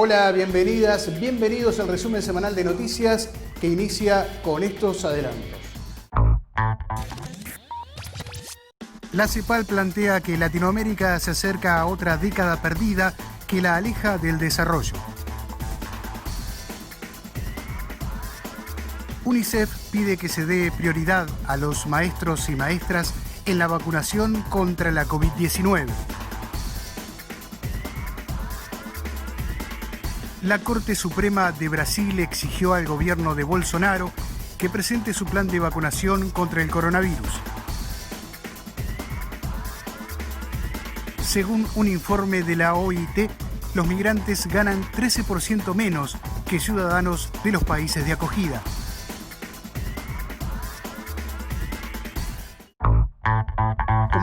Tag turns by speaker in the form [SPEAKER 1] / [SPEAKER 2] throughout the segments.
[SPEAKER 1] Hola, bienvenidas, bienvenidos al resumen semanal de noticias que inicia con estos adelantos. La CEPAL plantea que Latinoamérica se acerca a otra década perdida que la aleja del desarrollo. UNICEF pide que se dé prioridad a los maestros y maestras en la vacunación contra la COVID-19. La Corte Suprema de Brasil exigió al gobierno de Bolsonaro que presente su plan de vacunación contra el coronavirus. Según un informe de la OIT, los migrantes ganan 13% menos que ciudadanos de los países de acogida.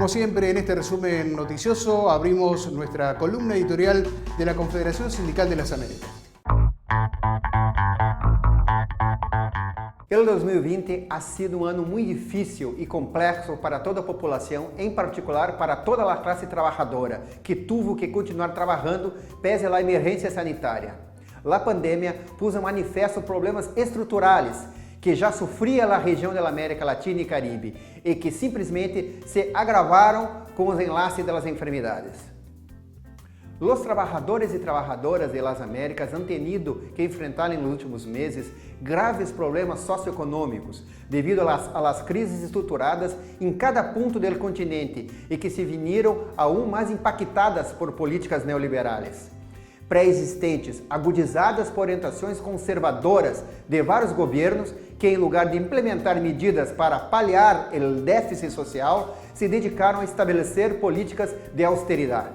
[SPEAKER 1] Como siempre, en este resumen noticioso abrimos nuestra columna editorial de la Confederación Sindical de las Américas.
[SPEAKER 2] El 2020 ha sido um ano muito difícil e complexo para toda a população, em particular para toda a classe trabalhadora, que teve que continuar trabalhando pese à emergência sanitária. A pandemia pôs em manifesto problemas estruturais que já sofria a região da América Latina e Caribe e que simplesmente se agravaram com os enlaces das enfermidades. Os trabalhadores e trabalhadoras de las Américas han tenido que enfrentar nos últimos meses graves problemas socioeconômicos devido a las crises estruturadas em cada ponto do continente e que se vinieron aún mais impactadas por políticas neoliberais pré-existentes, agudizadas por orientações conservadoras de vários governos que, em lugar de implementar medidas para paliar o déficit social, se dedicaram a estabelecer políticas de austeridade.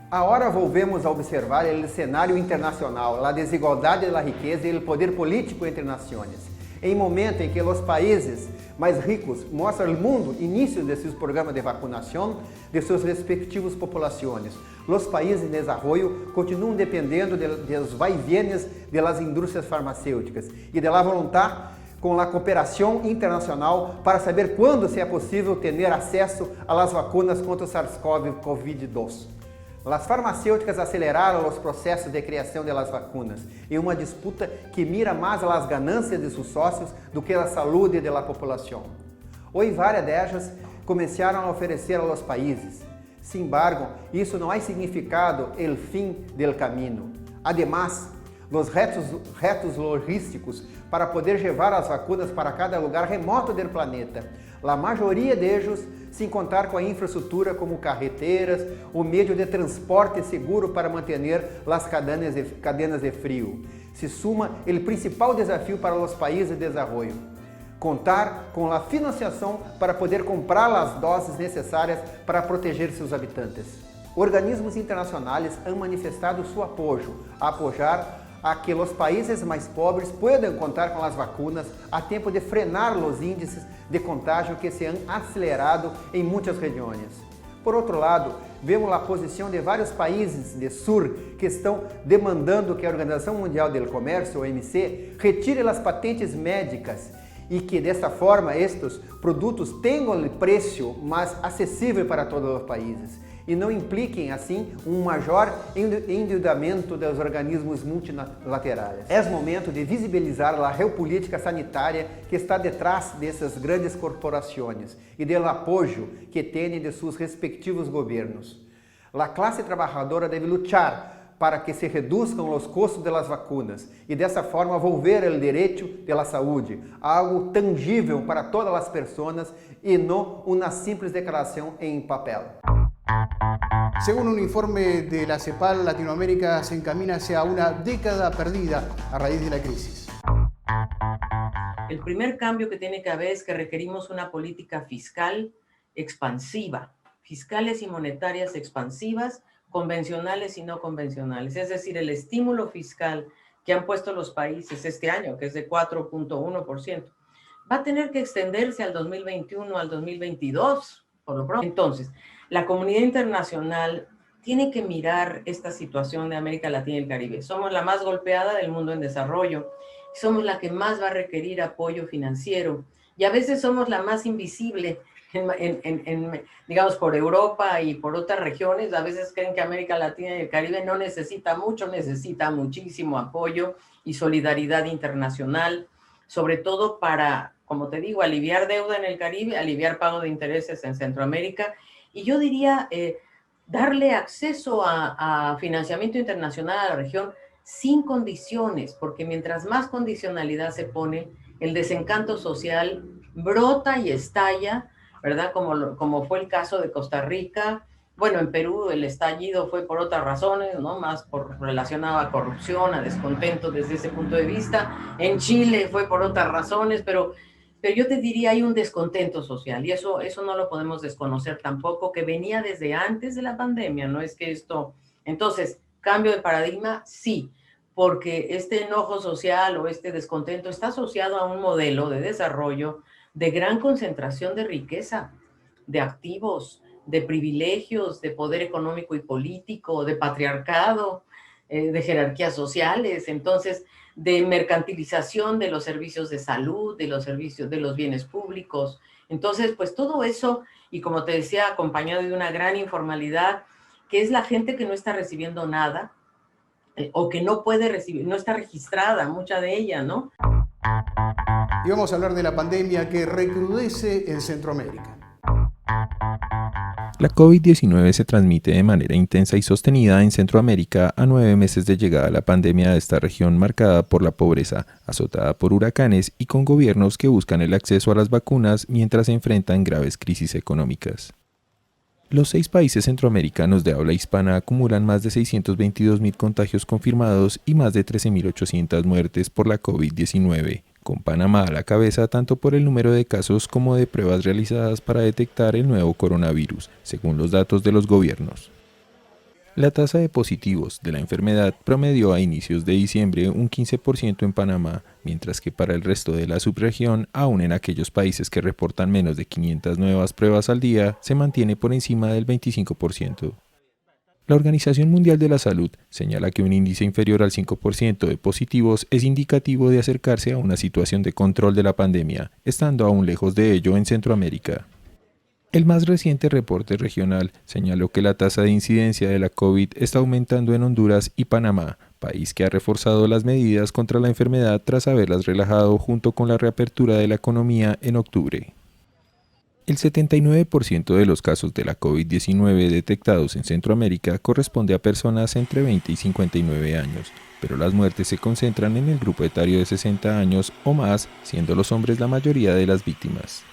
[SPEAKER 2] Agora volvemos a observar o cenário internacional, a desigualdade da riqueza e o poder político entre nações. Em momento em que os países mais ricos mostram ao mundo início de seus programas de vacinação de suas respectivas populações, os países em desenvolvimento continuam dependendo dos vai-vienes das indústrias farmacêuticas e da vontade com a cooperação internacional para saber quando se é possível ter acesso às vacinas contra o SARS-CoV-2. As farmacêuticas aceleraram os processos de criação das vacinas em uma disputa que mira mais as ganâncias de seus sócios do que a saúde da população. Hoje, várias delas começaram a oferecer aos países. Sin embargo, isso não é significado o fim do caminho. Ademais, os retos logísticos para poder levar as vacinas para cada lugar remoto do planeta, a maioria deles sem contar com a infraestrutura como carreteras ou meio de transporte seguro para manter as cadenas de frio. Se suma o principal desafio para os países de desenvolvimento: contar com a financiação para poder comprar as doses necessárias para proteger seus habitantes. Organismos internacionais han manifestado seu apoio a apoiar a que os países mais pobres possam contar com as vacinas a tempo de frenar os índices de contágio que se han acelerado em muitas regiões. Por outro lado, vemos a posição de vários países do Sul que estão demandando que a Organização Mundial do Comércio, OMC, retire as patentes médicas e que, desta forma, estes produtos tenham o preço mais acessível para todos os países e não impliquem, assim, maior endividamento dos organismos multilaterais. É momento de visibilizar a geopolítica sanitária que está detrás dessas grandes corporações e do apoio que têm de seus respectivos governos. A classe trabalhadora deve lutar para que se reduzam os custos das vacinas e dessa forma volver o direito da saúde, algo tangível para todas as pessoas e não uma simples declaração em papel.
[SPEAKER 1] Según un informe de la CEPAL, Latinoamérica se encamina hacia una década perdida a raíz de la crisis.
[SPEAKER 3] El primer cambio que tiene que haber es que requerimos una política fiscal expansiva, fiscales y monetarias expansivas, convencionales y no convencionales. Es decir, el estímulo fiscal que han puesto los países este año, que es de 4.1%, va a tener que extenderse al 2021, al 2022, por lo pronto. Entonces, la comunidad internacional tiene que mirar esta situación de América Latina y el Caribe. Somos la más golpeada del mundo en desarrollo, somos la que más va a requerir apoyo financiero y a veces somos la más invisible digamos, por Europa y por otras regiones. A veces creen que América Latina y el Caribe no necesita mucho, necesita muchísimo apoyo y solidaridad internacional, sobre todo para, como te digo, aliviar deuda en el Caribe, aliviar pago de intereses en Centroamérica, y yo diría darle acceso a financiamiento internacional a la región sin condiciones, porque mientras más condicionalidad se pone, el desencanto social brota y estalla, ¿verdad? Como fue el caso de Costa Rica. Bueno, en Perú el estallido fue por otras razones, ¿no? Más relacionado a corrupción, a descontento desde ese punto de vista. En Chile fue por otras razones, pero yo te diría hay un descontento social y eso no lo podemos desconocer tampoco, que venía desde antes de la pandemia, no es que esto... Entonces, cambio de paradigma, sí, porque este enojo social o este descontento está asociado a un modelo de desarrollo de gran concentración de riqueza, de activos, de privilegios, de poder económico y político, de patriarcado, de jerarquías sociales, entonces de mercantilización de los servicios de salud, de los servicios, de los bienes públicos. Entonces, pues todo eso, y como te decía, acompañado de una gran informalidad, que es la gente que no está recibiendo nada, o que no puede recibir, no está registrada, mucha de ella, ¿no?
[SPEAKER 1] Y vamos a hablar de la pandemia que recrudece en Centroamérica.
[SPEAKER 4] La COVID-19 se transmite de manera intensa y sostenida en Centroamérica a 9 meses de llegada a la pandemia de esta región marcada por la pobreza, azotada por huracanes y con gobiernos que buscan el acceso a las vacunas mientras se enfrentan graves crisis económicas. Los 6 países centroamericanos de habla hispana acumulan más de 622.000 contagios confirmados y más de 13.800 muertes por la COVID-19, con Panamá a la cabeza tanto por el número de casos como de pruebas realizadas para detectar el nuevo coronavirus, según los datos de los gobiernos. La tasa de positivos de la enfermedad promedió a inicios de diciembre un 15% en Panamá, mientras que para el resto de la subregión, aún en aquellos países que reportan menos de 500 nuevas pruebas al día, se mantiene por encima del 25%. La Organización Mundial de la Salud señala que un índice inferior al 5% de positivos es indicativo de acercarse a una situación de control de la pandemia, estando aún lejos de ello en Centroamérica. El más reciente reporte regional señaló que la tasa de incidencia de la COVID está aumentando en Honduras y Panamá, país que ha reforzado las medidas contra la enfermedad tras haberlas relajado junto con la reapertura de la economía en octubre. El 79% de los casos de la COVID-19 detectados en Centroamérica corresponde a personas entre 20 y 59 años, pero las muertes se concentran en el grupo etario de 60 años o más, siendo los hombres la mayoría de las víctimas.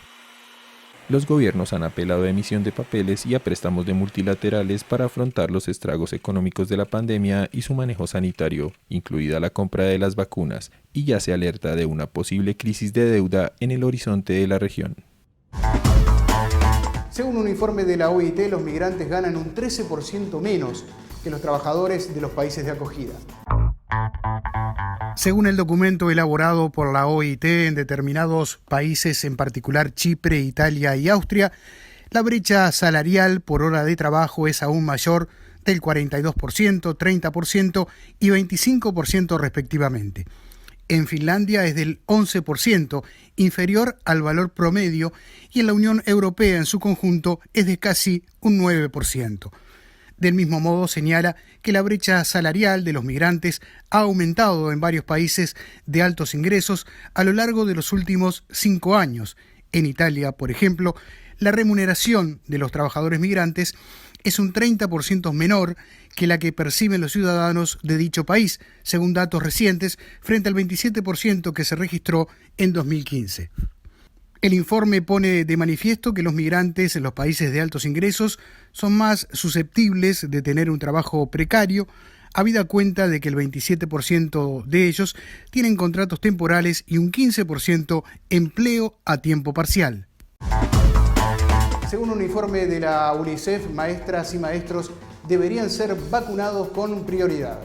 [SPEAKER 4] Los gobiernos han apelado a emisión de papeles y a préstamos de multilaterales para afrontar los estragos económicos de la pandemia y su manejo sanitario, incluida la compra de las vacunas, y ya se alerta de una posible crisis de deuda en el horizonte de la región.
[SPEAKER 1] Según un informe de la OIT, los migrantes ganan un 13% menos que los trabajadores de los países de acogida. Según el documento elaborado por la OIT en determinados países, en particular Chipre, Italia y Austria, la brecha salarial por hora de trabajo es aún mayor del 42%, 30% y 25% respectivamente. En Finlandia es del 11%, inferior al valor promedio, y en la Unión Europea en su conjunto es de casi un 9%. Del mismo modo, señala que la brecha salarial de los migrantes ha aumentado en varios países de altos ingresos a lo largo de los últimos 5 años. En Italia, por ejemplo, la remuneración de los trabajadores migrantes es un 30% menor que la que perciben los ciudadanos de dicho país, según datos recientes, frente al 27% que se registró en 2015. El informe pone de manifiesto que los migrantes en los países de altos ingresos son más susceptibles de tener un trabajo precario, habida cuenta de que el 27% de ellos tienen contratos temporales y un 15% empleo a tiempo parcial. Según un informe de la UNICEF, maestras y maestros deberían ser vacunados con prioridad.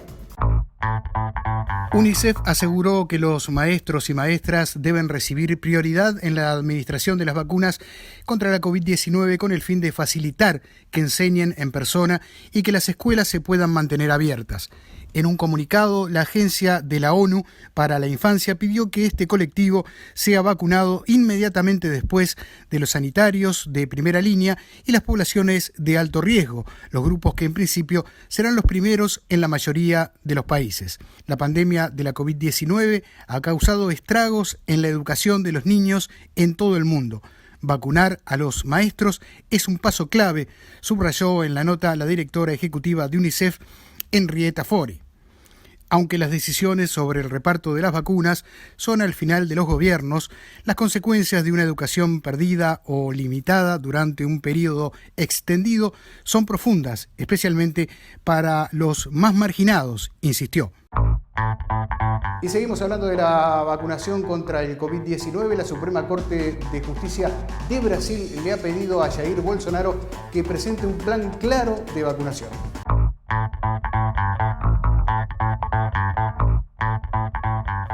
[SPEAKER 1] UNICEF aseguró que los maestros y maestras deben recibir prioridad en la administración de las vacunas contra la COVID-19 con el fin de facilitar que enseñen en persona y que las escuelas se puedan mantener abiertas. En un comunicado, la Agencia de la ONU para la Infancia pidió que este colectivo sea vacunado inmediatamente después de los sanitarios de primera línea y las poblaciones de alto riesgo, los grupos que en principio serán los primeros en la mayoría de los países. La pandemia de la COVID-19 ha causado estragos en la educación de los niños en todo el mundo. Vacunar a los maestros es un paso clave, subrayó en la nota la directora ejecutiva de UNICEF, Henrietta Fore. Aunque las decisiones sobre el reparto de las vacunas son al final de los gobiernos, las consecuencias de una educación perdida o limitada durante un periodo extendido son profundas, especialmente para los más marginados, insistió. Y seguimos hablando de la vacunación contra el COVID-19. La Suprema Corte de Justicia de Brasil le ha pedido a Jair Bolsonaro que presente un plan claro de vacunación.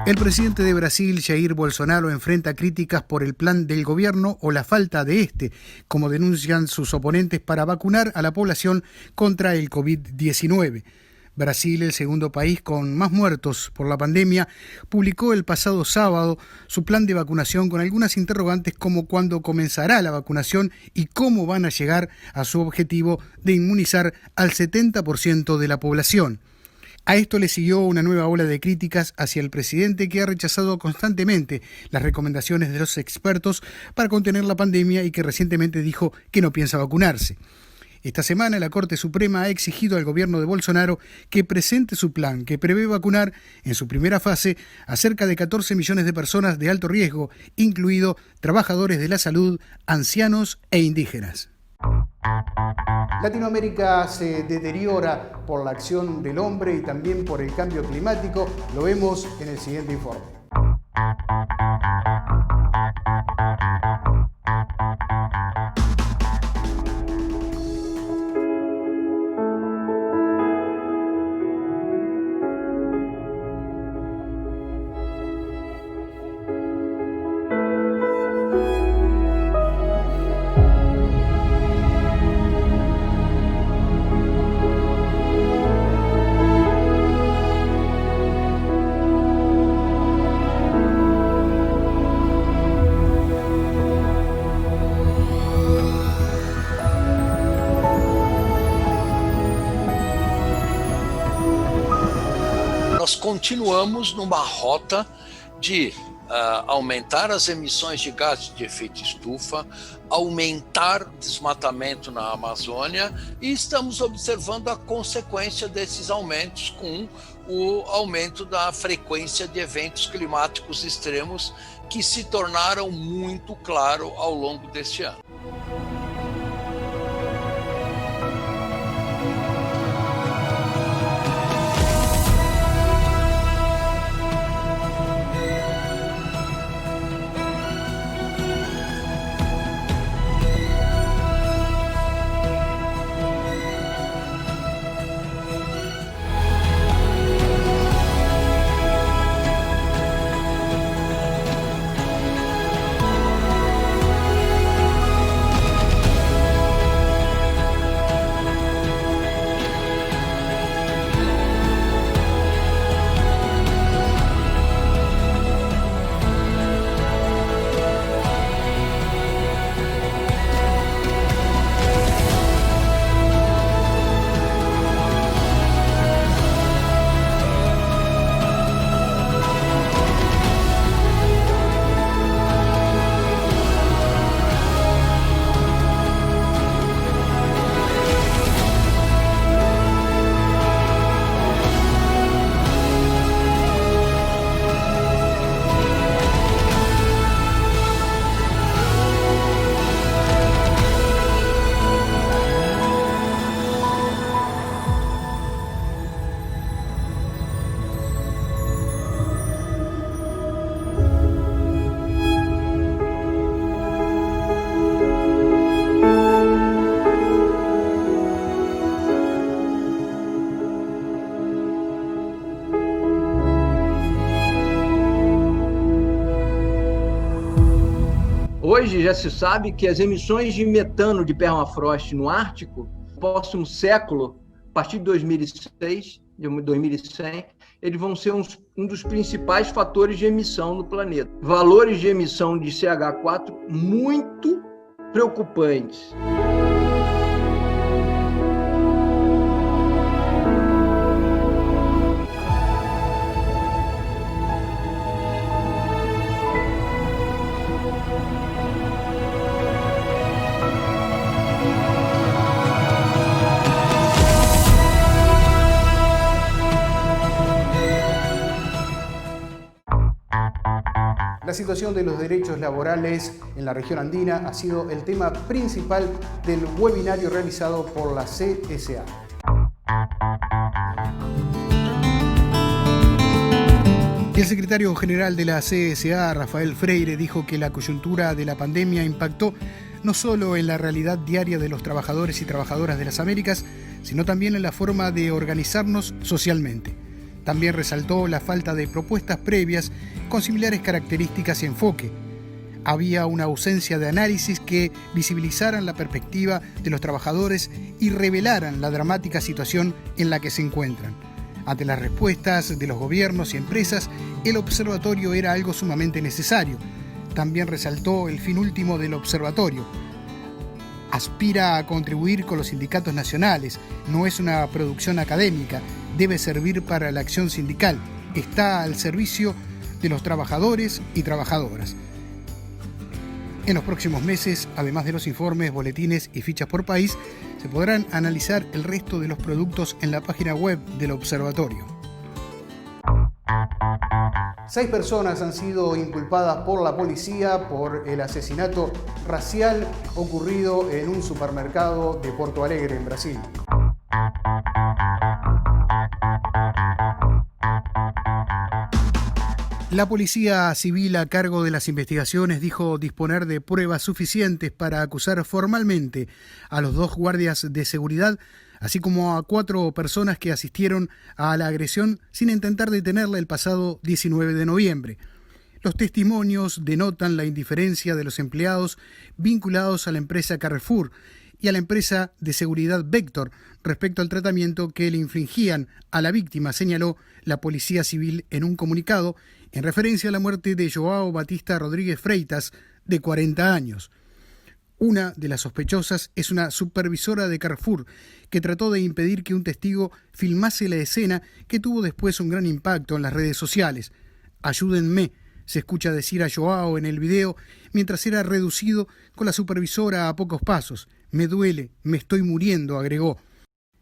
[SPEAKER 1] El presidente de Brasil, Jair Bolsonaro, enfrenta críticas por el plan del gobierno o la falta de este, como denuncian sus oponentes, para vacunar a la población contra el COVID-19. Brasil, el segundo país con más muertos por la pandemia, publicó el pasado sábado su plan de vacunación con algunas interrogantes como cuándo comenzará la vacunación y cómo van a llegar a su objetivo de inmunizar al 70% de la población. A esto le siguió una nueva ola de críticas hacia el presidente, que ha rechazado constantemente las recomendaciones de los expertos para contener la pandemia y que recientemente dijo que no piensa vacunarse. Esta semana la Corte Suprema ha exigido al gobierno de Bolsonaro que presente su plan, que prevé vacunar en su primera fase a cerca de 14 millones de personas de alto riesgo, incluido trabajadores de la salud, ancianos e indígenas. Latinoamérica se deteriora por la acción del hombre y también por el cambio climático. Lo vemos en el siguiente informe.
[SPEAKER 5] Nós continuamos numa rota de aumentar as emissões de gases de efeito estufa, aumentar o desmatamento na Amazônia, e estamos observando a consequência desses aumentos com o aumento da frequência de eventos climáticos extremos que se tornaram muito claro ao longo deste ano.
[SPEAKER 6] Hoje já se sabe que as emissões de metano de permafrost no Ártico, no próximo século, a partir de 2006, de 2100, eles vão ser dos principais fatores de emissão no planeta. Valores de emissão de CH4 muito preocupantes.
[SPEAKER 1] La situación de los derechos laborales en la región andina ha sido el tema principal del webinario realizado por la CSA. El secretario general de la CSA, Rafael Freire, dijo que la coyuntura de la pandemia impactó no solo en la realidad diaria de los trabajadores y trabajadoras de las Américas, sino también en la forma de organizarnos socialmente. También resaltó la falta de propuestas previas con similares características y enfoque. Había una ausencia de análisis que visibilizaran la perspectiva de los trabajadores y revelaran la dramática situación en la que se encuentran. Ante las respuestas de los gobiernos y empresas, el observatorio era algo sumamente necesario. También resaltó el fin último del observatorio. Aspira a contribuir con los sindicatos nacionales, no es una producción académica, debe servir para la acción sindical, está al servicio de los trabajadores y trabajadoras. En los próximos meses, además de los informes, boletines y fichas por país, se podrán analizar el resto de los productos en la página web del observatorio. 6 personas han sido inculpadas por la policía por el asesinato racial ocurrido en un supermercado de Porto Alegre, en Brasil. La Policía Civil a cargo de las investigaciones dijo disponer de pruebas suficientes para acusar formalmente a los 2 guardias de seguridad, así como a 4 personas que asistieron a la agresión sin intentar detenerla el pasado 19 de noviembre. Los testimonios denotan la indiferencia de los empleados vinculados a la empresa Carrefour y a la empresa de seguridad Vector respecto al tratamiento que le infligían a la víctima, señaló la Policía Civil en un comunicado en referencia a la muerte de Joao Batista Rodríguez Freitas, de 40 años. Una de las sospechosas es una supervisora de Carrefour que trató de impedir que un testigo filmase la escena que tuvo después un gran impacto en las redes sociales. «Ayúdenme», se escucha decir a Joao en el video mientras era reducido con la supervisora a pocos pasos. «Me duele, me estoy muriendo», agregó.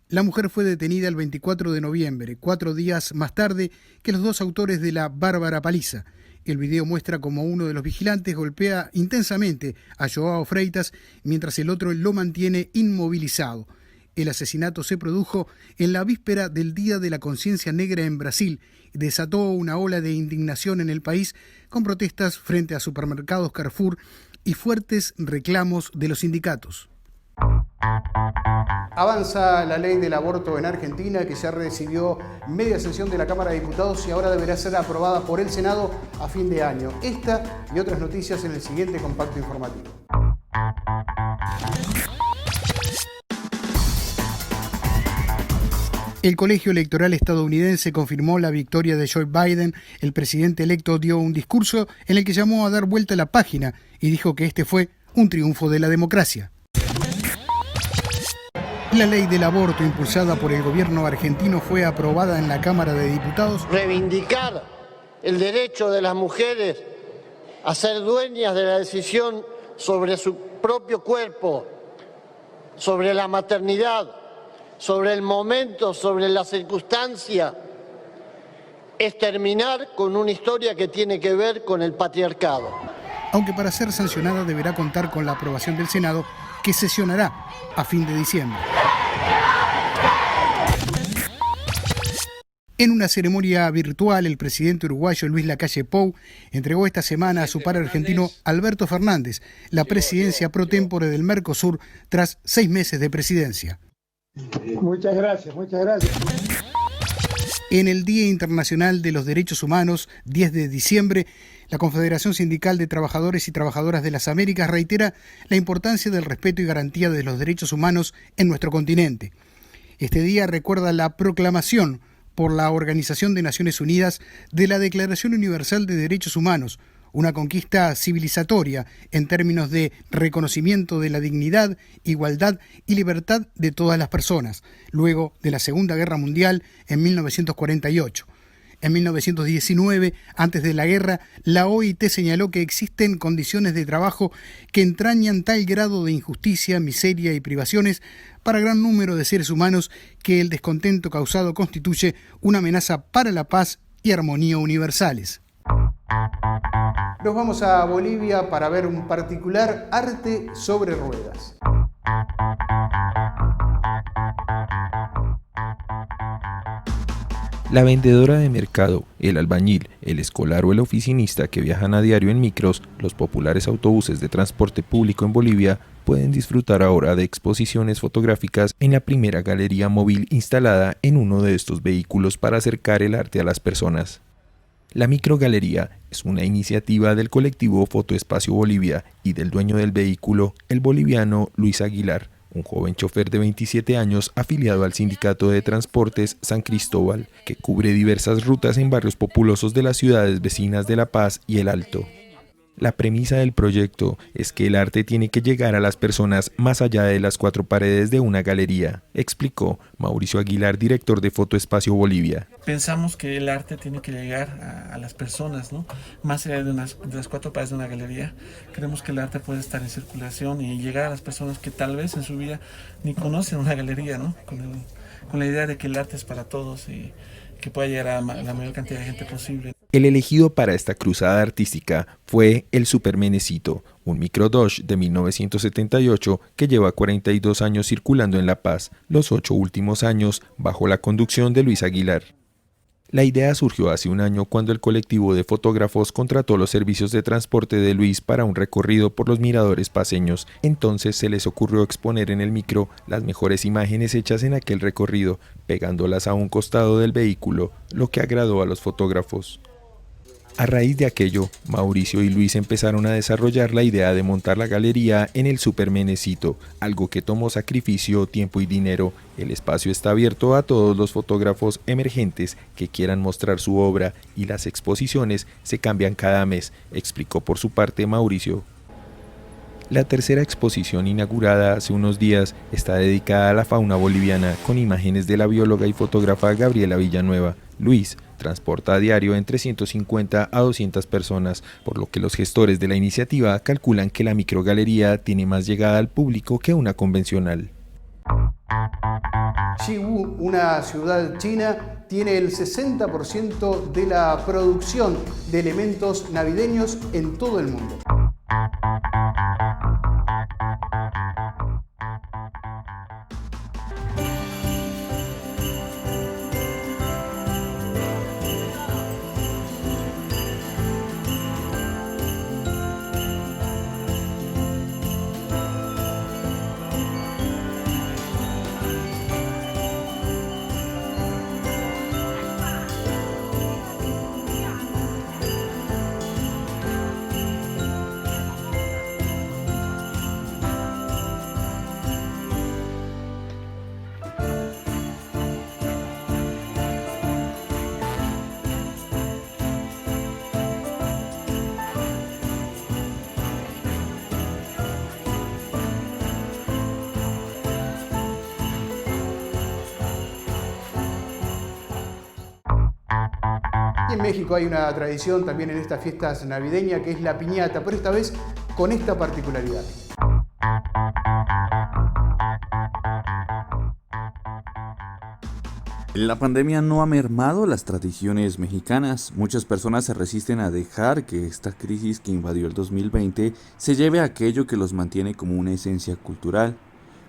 [SPEAKER 1] La mujer fue detenida el 24 de noviembre, 4 días más tarde que los 2 autores de la bárbara paliza. El video muestra cómo uno de los vigilantes golpea intensamente a Joao Freitas mientras el otro lo mantiene inmovilizado. El asesinato se produjo en la víspera del Día de la Conciencia Negra en Brasil y desató una ola de indignación en el país con protestas frente a supermercados Carrefour y fuertes reclamos de los sindicatos. Avanza la ley del aborto en Argentina, que ya recibió media sesión de la Cámara de Diputados y ahora deberá ser aprobada por el Senado a fin de año. Esta y otras noticias en el siguiente compacto informativo. El Colegio Electoral estadounidense confirmó la victoria de Joe Biden. El presidente electo dio un discurso en el que llamó a dar vuelta a la página y dijo que este fue un triunfo de la democracia. La ley del aborto impulsada por el gobierno argentino fue aprobada en la Cámara de Diputados.
[SPEAKER 7] Reivindicar el derecho de las mujeres a ser dueñas de la decisión sobre su propio cuerpo, sobre la maternidad, sobre el momento, sobre la circunstancia, es terminar con una historia que tiene que ver con el patriarcado.
[SPEAKER 1] Aunque para ser sancionada deberá contar con la aprobación del Senado, que sesionará a fin de diciembre. En una ceremonia virtual, el presidente uruguayo Luis Lacalle Pou entregó esta semana a su par argentino Alberto Fernández la presidencia pro tempore del Mercosur tras 6 meses de presidencia.
[SPEAKER 8] Muchas gracias, muchas gracias.
[SPEAKER 1] En el Día Internacional de los Derechos Humanos, 10 de diciembre, la Confederación Sindical de Trabajadores y Trabajadoras de las Américas reitera la importancia del respeto y garantía de los derechos humanos en nuestro continente. Este día recuerda la proclamación por la Organización de Naciones Unidas de la Declaración Universal de Derechos Humanos, una conquista civilizatoria en términos de reconocimiento de la dignidad, igualdad y libertad de todas las personas, luego de la Segunda Guerra Mundial en 1948. En 1919, antes de la guerra, la OIT señaló que existen condiciones de trabajo que entrañan tal grado de injusticia, miseria y privaciones para gran número de seres humanos que el descontento causado constituye una amenaza para la paz y armonía universales. Nos vamos a Bolivia para ver un particular arte sobre ruedas.
[SPEAKER 4] La vendedora de mercado, el albañil, el escolar o el oficinista que viajan a diario en micros, los populares autobuses de transporte público en Bolivia, pueden disfrutar ahora de exposiciones fotográficas en la primera galería móvil instalada en uno de estos vehículos para acercar el arte a las personas. La microgalería es una iniciativa del colectivo Fotoespacio Bolivia y del dueño del vehículo, el boliviano Luis Aguilar, un joven chofer de 27 años afiliado al Sindicato de Transportes San Cristóbal, que cubre diversas rutas en barrios populosos de las ciudades vecinas de La Paz y El Alto. La premisa del proyecto es que el arte tiene que llegar a las personas más allá de las cuatro paredes de una galería, explicó Mauricio Aguilar, director de Fotoespacio Bolivia.
[SPEAKER 9] Pensamos que el arte tiene que llegar a las personas, ¿no? Más allá de las cuatro paredes de una galería. Creemos que el arte puede estar en circulación y llegar a las personas que tal vez en su vida ni conocen una galería, ¿no? Con la idea de que el arte es para todos y que pueda llegar a la mayor cantidad de gente posible.
[SPEAKER 4] El elegido para esta cruzada artística fue el Super Menecito, un micro Dodge de 1978 que lleva 42 años circulando en La Paz, los 8 últimos años bajo la conducción de Luis Aguilar. La idea surgió hace un año cuando el colectivo de fotógrafos contrató los servicios de transporte de Luis para un recorrido por los miradores paceños. Entonces se les ocurrió exponer en el micro las mejores imágenes hechas en aquel recorrido, pegándolas a un costado del vehículo, lo que agradó a los fotógrafos. A raíz de aquello, Mauricio y Luis empezaron a desarrollar la idea de montar la galería en el Super Menecito, algo que tomó sacrificio, tiempo y dinero. El espacio está abierto a todos los fotógrafos emergentes que quieran mostrar su obra y las exposiciones se cambian cada mes, explicó por su parte Mauricio. La tercera exposición, inaugurada hace unos días, está dedicada a la fauna boliviana con imágenes de la bióloga y fotógrafa Gabriela Villanueva. Luis transporta a diario entre 150 a 200 personas, por lo que los gestores de la iniciativa calculan que la microgalería tiene más llegada al público que una convencional.
[SPEAKER 1] Xiwu, una ciudad china, tiene el 60% de la producción de elementos navideños en todo el mundo. En México hay una tradición también en estas fiestas navideñas que es la piñata, pero esta vez con esta particularidad.
[SPEAKER 10] La pandemia no ha mermado las tradiciones mexicanas. Muchas personas se resisten a dejar que esta crisis que invadió el 2020 se lleve a aquello que los mantiene como una esencia cultural.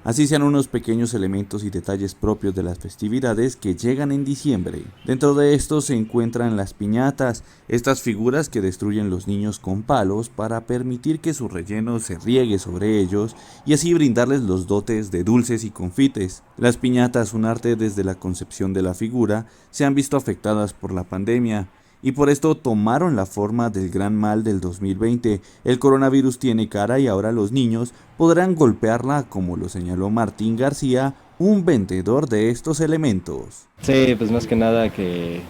[SPEAKER 10] Así sean unos pequeños elementos y detalles propios de las festividades que llegan en diciembre. Dentro de estos se encuentran las piñatas, estas figuras que destruyen los niños con palos para permitir que su relleno se riegue sobre ellos y así brindarles los dotes de dulces y confites. Las piñatas, un arte desde la concepción de la figura, se han visto afectadas por la pandemia. Y por esto tomaron la forma del gran mal del 2020. El coronavirus tiene cara y ahora los niños podrán golpearla, como lo señaló Martín García, un vendedor de estos elementos.
[SPEAKER 11] Sí, pues más que nada que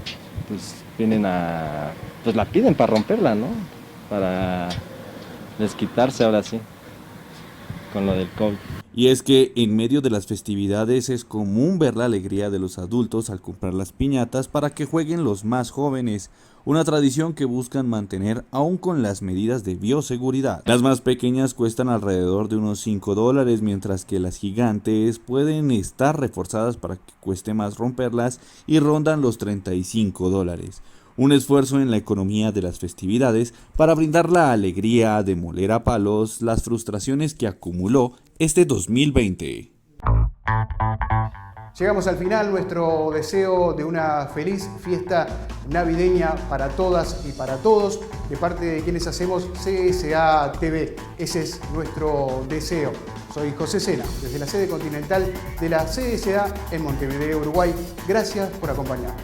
[SPEAKER 11] pues vienen a, pues la piden para romperla, ¿no? Para desquitarse ahora sí, con lo del COVID.
[SPEAKER 10] Y es que en medio de las festividades es común ver la alegría de los adultos al comprar las piñatas para que jueguen los más jóvenes, una tradición que buscan mantener aún con las medidas de bioseguridad. Las más pequeñas cuestan alrededor de unos $5, mientras que las gigantes pueden estar reforzadas para que cueste más romperlas y rondan los $35. Un esfuerzo en la economía de las festividades para brindar la alegría de moler a palos las frustraciones que acumuló este 2020.
[SPEAKER 1] Llegamos al final, nuestro deseo de una feliz fiesta navideña para todas y para todos, de parte de quienes hacemos CSA TV. Ese es nuestro deseo. Soy José Sena, desde la sede continental de la CSA en Montevideo, Uruguay. Gracias por acompañarnos.